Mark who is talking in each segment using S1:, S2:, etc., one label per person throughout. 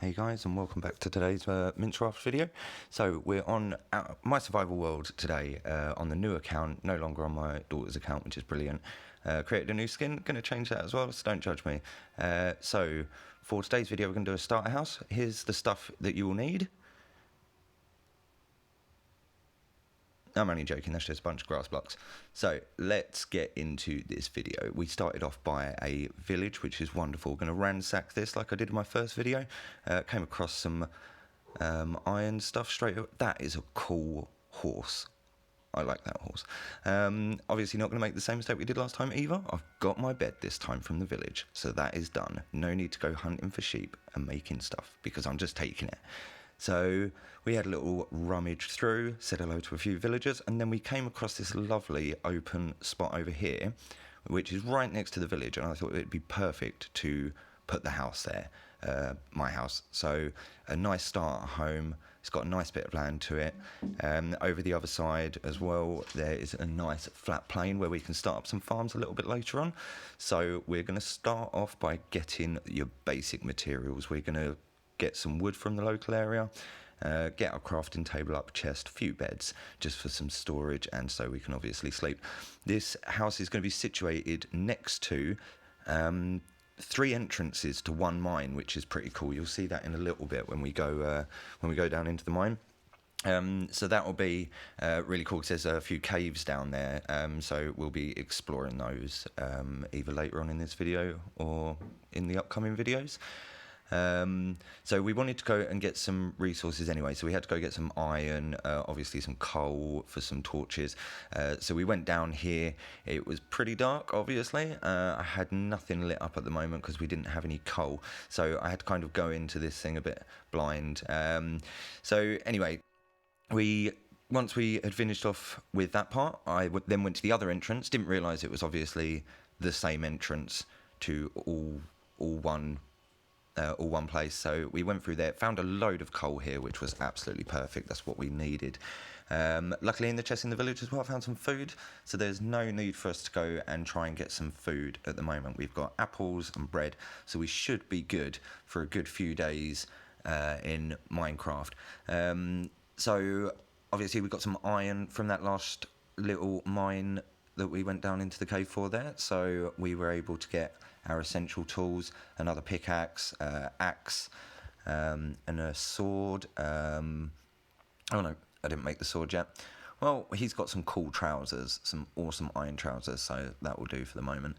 S1: Hey guys, and welcome back to today's Minceraft video. So we're on my survival world today on the new account, no longer on my daughter's account, which is brilliant. Created a new skin, going to change that as well, so don't judge me. So for today's video we're going to do a starter house. Here's the stuff that you will need. I'm only joking, that's just a bunch of grass blocks. So let's get into this video. We started off by a village, which is wonderful. We're going to ransack this like I did in my first video. Came across some iron stuff straight away. That is a cool horse. I like that horse. Obviously not going to make the same mistake we did last time either. I've got my bed this time from the village, so that is done. No need to go hunting for sheep and making stuff, because I'm just taking it. So we had a little rummage through, said hello to a few villagers, and then we came across this lovely open spot over here, which is right next to the village, and I thought it'd be perfect to put the house there, my house. So a nice starter home. It's got a nice bit of land to it. Over the other side as well, there is a nice flat plain where we can start up some farms a little bit later on. So we're going to start off by getting your basic materials. We're going to get some wood from the local area, get our crafting table up, chest, a few beds, just for some storage, and so we can obviously sleep. This house is going to be situated next to 3 entrances to one mine, which is pretty cool. You'll see that in a little bit when we go down into the mine. So that will be really cool, because there's a few caves down there, so we'll be exploring those either later on in this video or in the upcoming videos. So we wanted to go and get some resources anyway, so we had to go get some iron, obviously some coal for some torches. So we went down here. It was pretty dark, obviously. I had nothing lit up at the moment because we didn't have any coal, so I had to kind of go into this thing a bit blind. So anyway, once we had finished off with that part, I then went to the other entrance. Didn't realise it was obviously the same entrance to all one place. So we went through there, found a load of coal here, which was absolutely perfect. That's what we needed. Luckily in the chest in the village as well, I found some food, so there's no need for us to go and try and get some food at the moment. We've got apples and bread, so we should be good for a good few days in Minecraft. So obviously we got some iron from that last little mine that we went down into the cave for there, so we were able to get our essential tools, another pickaxe, axe, and a sword. Oh no, I didn't make the sword yet. Well, he's got some cool trousers, some awesome iron trousers, so that will do for the moment.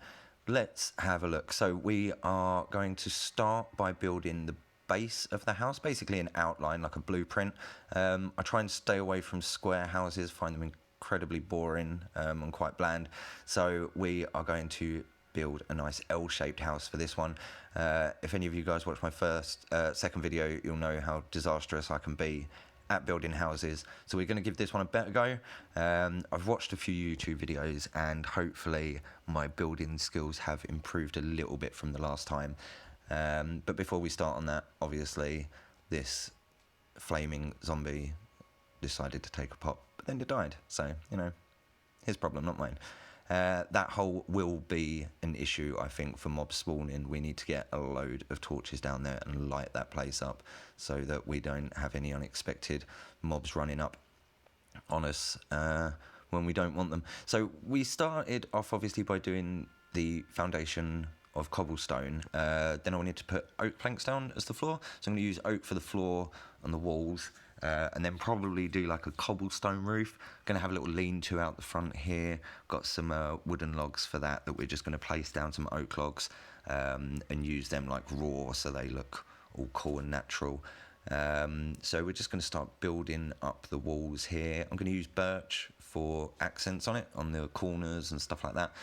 S1: Let's have a look. So we are going to start by building the base of the house, basically an outline, like a blueprint. I try and stay away from square houses, find them incredibly boring and quite bland. So we are going to build a nice L-shaped house for this one. If any of you guys watched my second video, you'll know how disastrous I can be at building houses. So we're going to give this one a better go. I've watched a few YouTube videos, and hopefully my building skills have improved a little bit from the last time. But before we start on that, obviously this flaming zombie decided to take a pop, but then it died. So, you know, his problem, not mine. That hole will be an issue, I think, for mobs spawning. We need to get a load of torches down there and light that place up, so that we don't have any unexpected mobs running up on us when we don't want them. So we started off obviously by doing the foundation of cobblestone. Then I wanted to put oak planks down as the floor, so I'm going to use oak for the floor and the walls. And then probably do like a cobblestone roof. Going to have a little lean-to out the front here. Got some wooden logs for that we're just going to place down, some oak logs, and use them like raw, so they look all cool and natural. So we're just going to start building up the walls here. I'm going to use birch for accents on it, on the corners and stuff like that,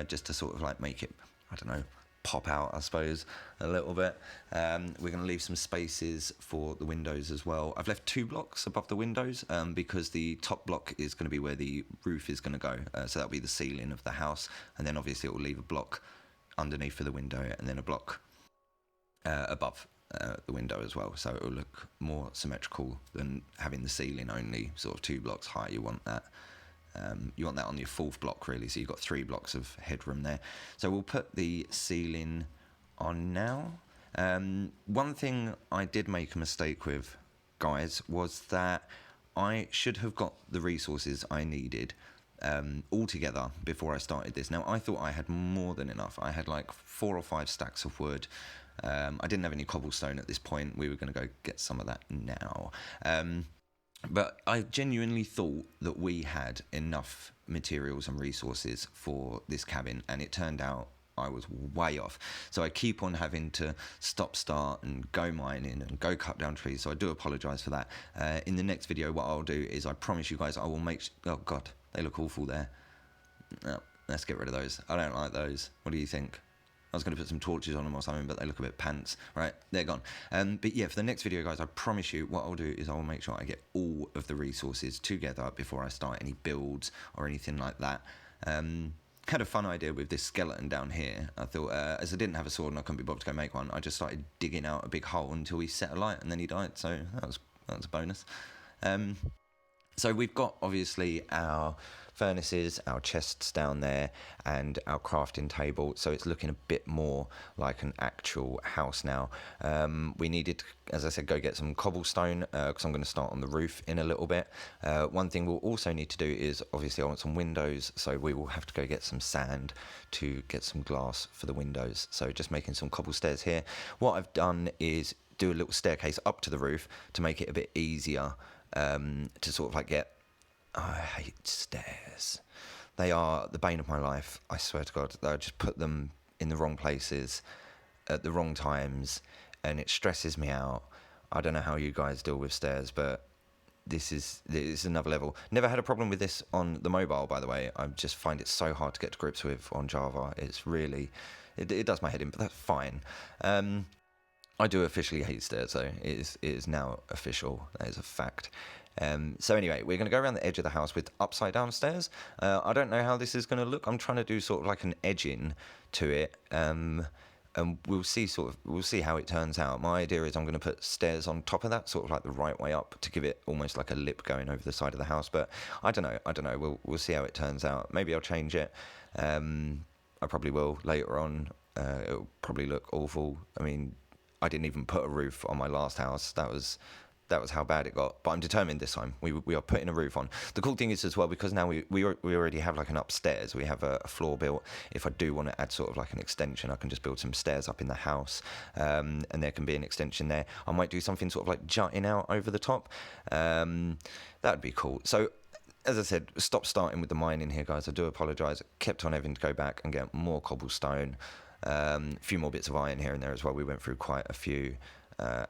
S1: just to sort of like make it, I don't know, pop out, I suppose, a little bit. We're going to leave some spaces for the windows as well. I've left 2 blocks above the windows because the top block is going to be where the roof is going to go, so that'll be the ceiling of the house, and then obviously it will leave a block underneath for the window, and then a block above the window as well, so it will look more symmetrical than having the ceiling only sort of 2 blocks high. You want that on your 4th block, really, so you've got 3 blocks of headroom there. So we'll put the ceiling on now. One thing I did make a mistake with, guys, was that I should have got the resources I needed all together before I started this. Now, I thought I had more than enough. I had like 4 or 5 stacks of wood. I didn't have any cobblestone at this point. We were going to go get some of that now. But I genuinely thought that we had enough materials and resources for this cabin, and it turned out I was way off. So I keep on having to stop, start, and go mining and go cut down trees. So I do apologise for that. In the next video, what I'll do is I promise you guys I will make... Oh, God, they look awful there. No, let's get rid of those. I don't like those. What do you think? I was going to put some torches on them or something, but they look a bit pants. Right, they're gone. But yeah, for the next video, guys, I promise you what I'll do is I will make sure I get all of the resources together before I start any builds or anything like that. Had a fun idea with this skeleton down here. I thought, as I didn't have a sword and I couldn't be bothered to go make one, I just started digging out a big hole until he set alight and then he died. So that was a bonus. So we've got obviously our furnaces, our chests down there, and our crafting table. So it's looking a bit more like an actual house now. We needed, as I said, go get some cobblestone because I'm going to start on the roof in a little bit. One thing we'll also need to do is, obviously, I want some windows. So we will have to go get some sand to get some glass for the windows. So just making some cobble stairs here. What I've done is do a little staircase up to the roof to make it a bit easier to sort of like get... Oh, I hate stairs. They are the bane of my life. I swear to God, I just put them in the wrong places at the wrong times, and it stresses me out. I don't know how you guys deal with stairs, but this is another level. Never had a problem with this on the mobile, by the way. I just find it so hard to get to grips with on Java. It's really... It does my head in, but that's fine. I do officially hate stairs, though. It is now official. That is a fact. So anyway, we're going to go around the edge of the house with upside down stairs. I don't know how this is going to look. I'm trying to do sort of like an edging to it. And we'll see how it turns out. My idea is I'm going to put stairs on top of that, sort of like the right way up, to give it almost like a lip going over the side of the house. But I don't know. We'll see how it turns out. Maybe I'll change it. I probably will later on. It'll probably look awful. I mean, I didn't even put a roof on my last house. That was how bad it got. But I'm determined this time. We are putting a roof on. The cool thing is as well, because now we already have like an upstairs. We have a floor built. If I do want to add sort of like an extension, I can just build some stairs up in the house, and there can be an extension there. I might do something sort of like jutting out over the top. That'd be cool. So, as I said, stop starting with the mining here, guys. I do apologise. Kept on having to go back and get more cobblestone. A few more bits of iron here and there as well. We went through quite a few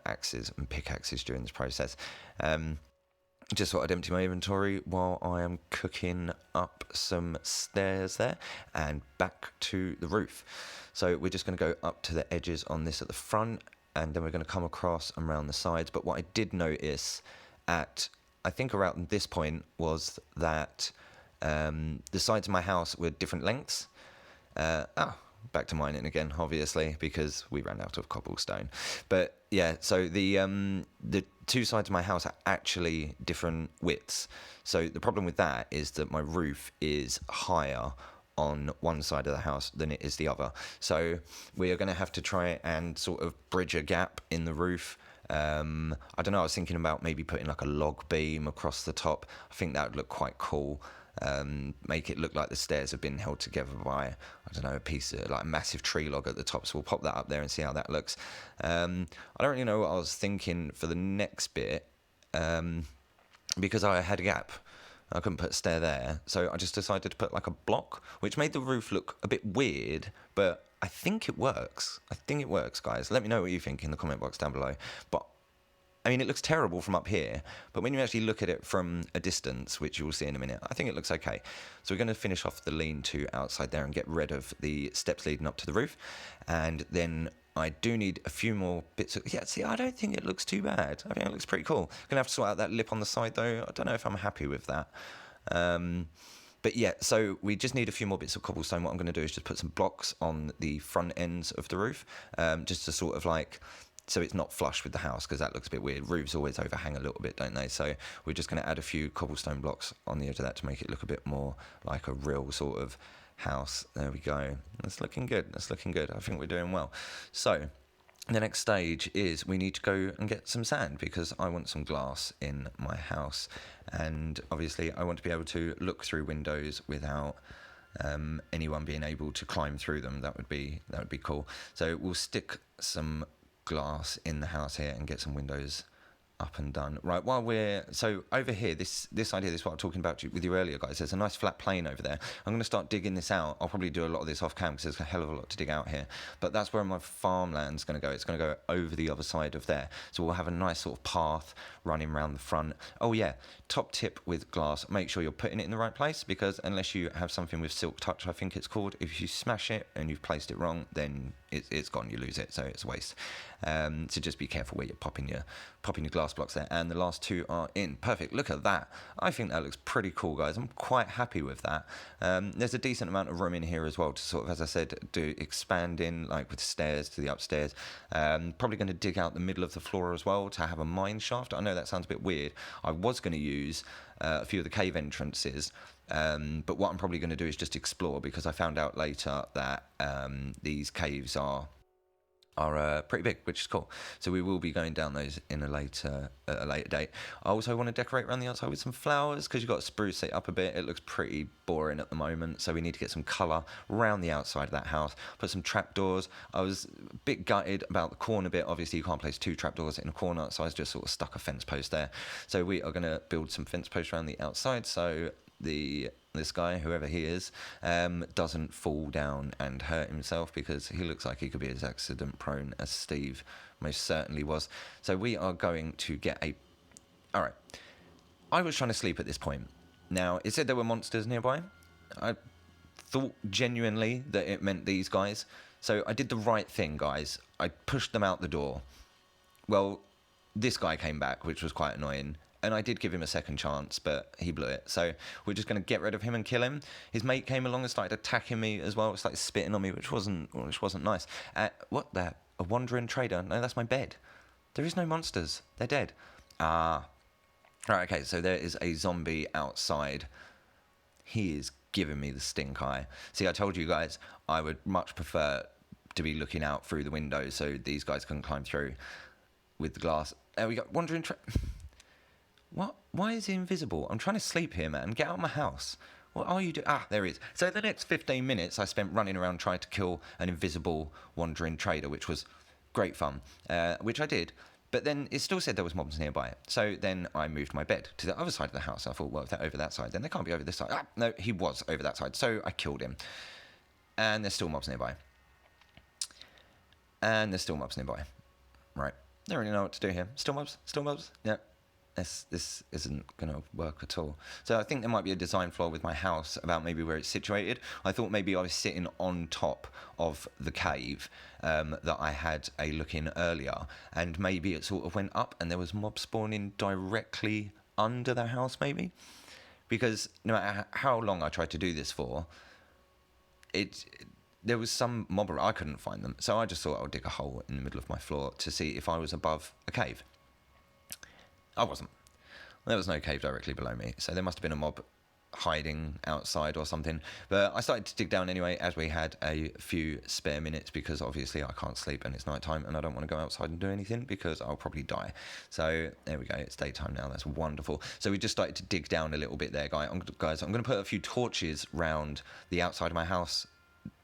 S1: axes and pickaxes during this process. Just thought I'd empty my inventory while I am cooking up some stairs there and back to the roof. So we're just going to go up to the edges on this at the front, and then we're going to come across and around the sides. But what I did notice at, I think around this point, was that the sides of my house were different lengths. Back to mining again, obviously, because we ran out of cobblestone. But yeah, so the two sides of my house are actually different widths. So the problem with that is that my roof is higher on one side of the house than it is the other. So we are going to have to try and sort of bridge a gap in the roof. I don't know, I was thinking about maybe putting like a log beam across the top. I think that would look quite cool. Make it look like the stairs have been held together by, I don't know, a piece of like a massive tree log at the top. So we'll pop that up there and see how that looks. I don't really know what I was thinking for the next bit, because I had a gap. I couldn't put a stair there, so I just decided to put like a block, which made the roof look a bit weird, but I think it works. I think it works, guys. Let me know what you think in the comment box down below. But I mean, it looks terrible from up here, but when you actually look at it from a distance, which you will see in a minute, I think it looks okay. So we're going to finish off the lean-to outside there and get rid of the steps leading up to the roof. And then I do need a few more bits of... Yeah, see, I don't think it looks too bad. I think it looks pretty cool. Going to have to sort out that lip on the side, though. I don't know if I'm happy with that. But yeah, so we just need a few more bits of cobblestone. What I'm going to do is just put some blocks on the front ends of the roof, just to sort of like... So it's not flush with the house, because that looks a bit weird. Roofs always overhang a little bit, don't they? So we're just going to add a few cobblestone blocks on the edge of that to make it look a bit more like a real sort of house. There we go. That's looking good. That's looking good. I think we're doing well. So The next stage is we need to go and get some sand because I want some glass in my house, and obviously I want to be able to look through windows without anyone being able to climb through them. That would be cool. So we'll stick some glass in the house here and get some windows up and done. Right, while we're so over here, this idea, this is what I'm talking about with you earlier, guys. There's a nice flat plane over there. I'm going to start digging this out. I'll probably do a lot of this off cam because there's a hell of a lot to dig out here. But that's where my farmland's going to go. It's going to go over the other side of there. So we'll have a nice sort of path running around the front. Oh yeah, top tip with glass: make sure you're putting it in the right place, because unless you have something with silk touch, I think it's called, if you smash it and you've placed it wrong, then it's gone. You lose it, so it's a waste. So just be careful where you're popping your glass blocks there. And the last two are in. Perfect. Look at that. I think that looks pretty cool, guys. I'm quite happy with that. There's a decent amount of room in here as well to sort of, as I said, do expanding, like with stairs to the upstairs. Probably going to dig out the middle of the floor as well to have a mine shaft. I know that sounds a bit weird. I was going to use a few of the cave entrances, but what I'm probably going to do is just explore, because I found out later that these caves are pretty big, which is cool. So we will be going down those in a later date. I also want to decorate around the outside with some flowers, because you've got to spruce it up a bit. It looks pretty boring at the moment, so we need to get some colour around the outside of that house. Put some trapdoors. I was a bit gutted about the corner bit. Obviously you can't place two trapdoors in a corner, so I just sort of stuck a fence post there. So we are going to build some fence posts around the outside, so this guy, whoever he is, doesn't fall down and hurt himself, because he looks like he could be as accident prone as Steve most certainly was. So we are going to get all right, I was trying to sleep at this point. Now, it said there were monsters nearby. I thought genuinely that it meant these guys, so I did the right thing, guys. I pushed them out the door. Well, this guy came back, which was quite annoying. And I did give him a second chance, but he blew it. So we're just going to get rid of him and kill him. His mate came along and started attacking me as well. It started spitting on me, which wasn't nice. What the? A wandering trader? No, that's my bed. There is no monsters. They're dead. Ah. Right, okay, so there is a zombie outside. He is giving me the stink eye. See, I told you guys I would much prefer to be looking out through the window so these guys couldn't climb through with the glass. There we go. Wandering trader. What? Why is he invisible? I'm trying to sleep here, man. Get out of my house. What are you doing? Ah, there he is. So the next 15 minutes I spent running around trying to kill an invisible wandering trader, which was great fun, which I did. But then it still said there was mobs nearby. So then I moved my bed to the other side of the house. I thought, well, if they're over that side, then they can't be over this side. Ah, no, he was over that side. So I killed him. And there's still mobs nearby. And there's still mobs nearby. Right. I don't really know what to do here. Still mobs? Still mobs? Yeah. This isn't going to work at all. So I think there might be a design flaw with my house about maybe where it's situated. I thought maybe I was sitting on top of the cave that I had a look in earlier, and maybe it sort of went up and there was mob spawning directly under the house, maybe? Because no matter how long I tried to do this for, there was some mob, I couldn't find them. So I just thought I would dig a hole in the middle of my floor to see if I was above a cave. I wasn't. There was no cave directly below me, so there must have been a mob hiding outside or something. But I started to dig down anyway, as we had a few spare minutes, because obviously I can't sleep and it's night time and I don't want to go outside and do anything because I'll probably die. So there we go, it's daytime now. That's wonderful. So we just started to dig down a little bit there, guys. I'm going to put a few torches round the outside of my house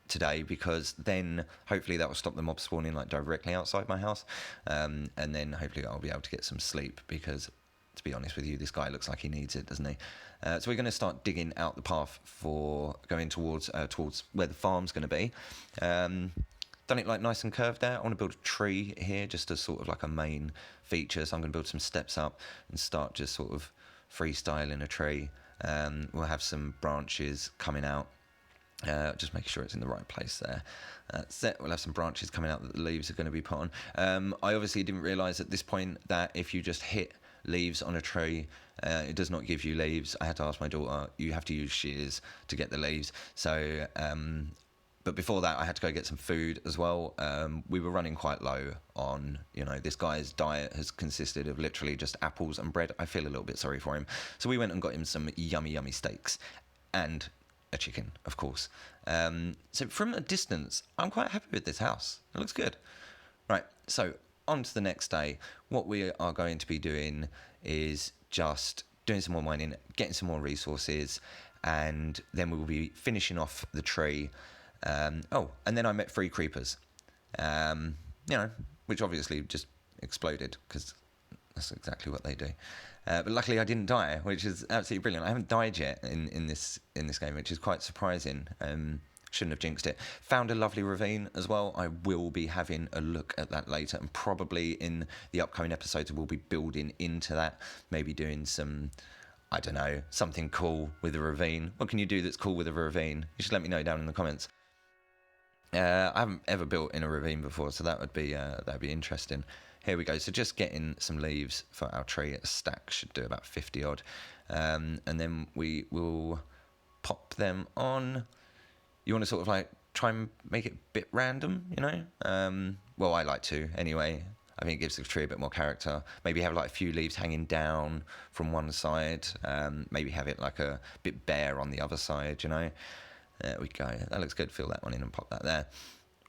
S1: today, because then hopefully that will stop the mob spawning like directly outside my house, and then hopefully I'll be able to get some sleep, because to be honest with you, this guy looks like he needs it, doesn't he? So we're going to start digging out the path for going towards where the farm's going to be. Done it like nice and curved there. I want to build a tree here just as sort of like a main feature, so I'm going to build some steps up and start just sort of freestyling a tree. We'll have some branches coming out. Just make sure it's in the right place there. That's it. We'll have some branches coming out that the leaves are going to be put on. I obviously didn't realise at this point that if you just hit leaves on a tree, it does not give you leaves. I had to ask my daughter, you have to use shears to get the leaves. So, but before that, I had to go get some food as well. We were running quite low on, this guy's diet has consisted of literally just apples and bread. I feel a little bit sorry for him. So we went and got him some yummy, yummy steaks and a chicken, of course. So from a distance, I'm quite happy with this house. It looks good. Right, so on to the next day. What we are going to be doing is just doing some more mining, getting some more resources, and then we will be finishing off the tree. And then I met 3 creepers, which obviously just exploded because that's exactly what they do. But luckily I didn't die, which is absolutely brilliant. I haven't died yet in this game, which is quite surprising. Shouldn't have jinxed it. Found a lovely ravine as well. I will be having a look at that later, and probably in the upcoming episodes we'll be building into that, maybe doing some, I don't know, something cool with a ravine. What can you do that's cool with a ravine? You should let me know down in the comments. I haven't ever built in a ravine before, so that'd be interesting. Here we go. So just getting some leaves for our tree. A stack should do about 50 odd, and then we will pop them on. You want to sort of like try and make it a bit random, Well, I like to anyway. I think it gives the tree a bit more character. Maybe have like a few leaves hanging down from one side. Maybe have it like a bit bare on the other side, There we go. That looks good. Fill that one in and pop that there.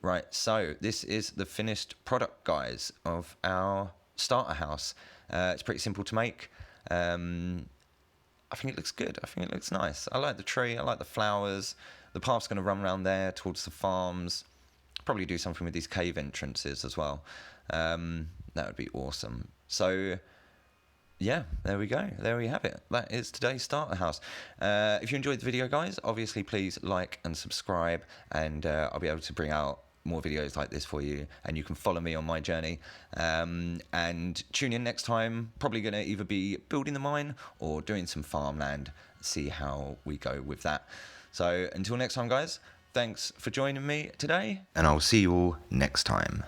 S1: Right, so this is the finished product, guys, of our starter house. It's pretty simple to make. I think it looks good. I think it looks nice. I like the tree. I like the flowers. The path's going to run around there towards the farms. Probably do something with these cave entrances as well. That would be awesome. So, yeah, there we go. There we have it. That is today's starter house. If you enjoyed the video, guys, obviously please like and subscribe, and I'll be able to bring out more videos like this for you, and you can follow me on my journey, and tune in next time. Probably going to either be building the mine or doing some farmland, see how we go with that. So until next time, guys, thanks for joining me today, and I'll see you all next time.